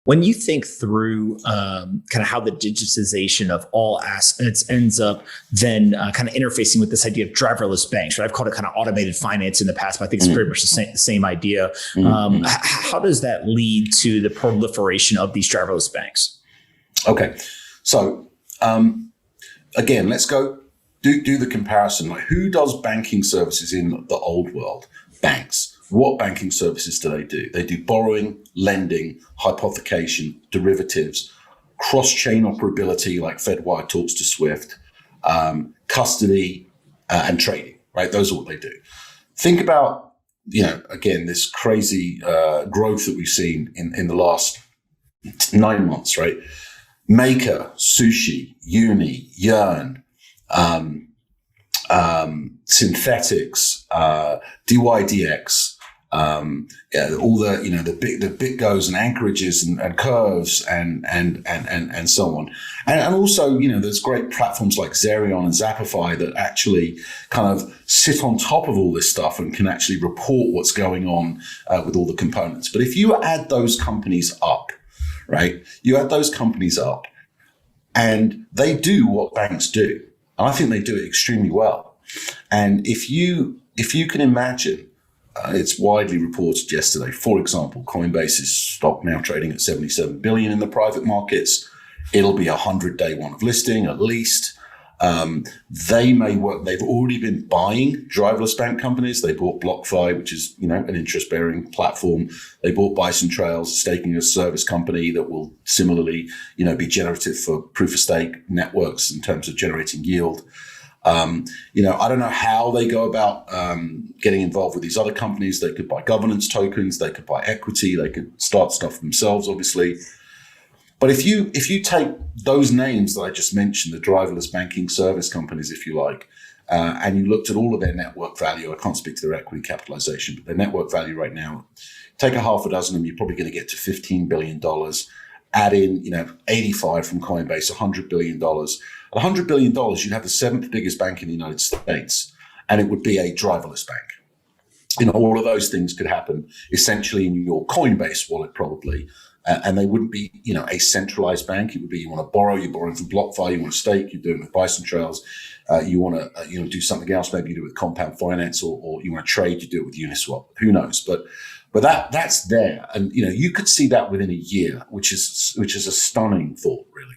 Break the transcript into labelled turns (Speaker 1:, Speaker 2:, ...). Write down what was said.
Speaker 1: When you think through kind of how the digitization of all assets ends up then kind of interfacing with this idea of driverless banks, right? I've called it kind of automated finance in the past, but I think it's very much the same idea. How does that lead to the proliferation of these driverless banks?
Speaker 2: Okay, so again, let's go do the comparison. Like, who does banking services in the old world? Banks. What banking services do? They do borrowing, lending, hypothecation, derivatives, cross-chain operability, like Fedwire talks to Swift, custody, and trading, right? Those are what they do. Think about, again, this crazy growth that we've seen in the last 9 months, right? Maker, Sushi, Uni, Yearn, Synthetics, DYDX, all the BitGos and anchorages and curves and so on, and also there's great platforms like Zerion and Zapify that actually kind of sit on top of all this stuff and can actually report what's going on with all the components. But if you add those companies up, right, and they do what banks do, and I think they do it extremely well. And if you can imagine. It's widely reported yesterday. For example, Coinbase's stock now trading at 77 billion in the private markets. It'll be 100 day one of listing at least. They may work. They've already been buying driverless bank companies. They bought BlockFi, which is an interest-bearing platform. They bought Bison Trails, a staking as a service company that will similarly be generative for proof of stake networks in terms of generating yield. I don't know how they go about getting involved with these other companies. They could buy governance tokens, they could buy equity, they could start stuff themselves, obviously. But if you take those names that I just mentioned, the driverless banking service companies, if you like, and you looked at all of their network value, I can't speak to their equity capitalization, but their network value right now, take a half a dozen of them, you're probably going to get to $15 billion. Add in, 85 from Coinbase, $100 billion. At $100 billion, you'd have the seventh biggest bank in the United States, and it would be a driverless bank. All of those things could happen essentially in your Coinbase wallet, probably, and they wouldn't be, a centralized bank. It would be, you want to borrow, you're borrowing from BlockFi, you want to stake, you're doing it with Bison Trails, you want to, do something else, maybe you do it with Compound Finance, or you want to trade, you do it with Uniswap. Who knows? But that's there, and you could see that within a year, which is a stunning thought, really.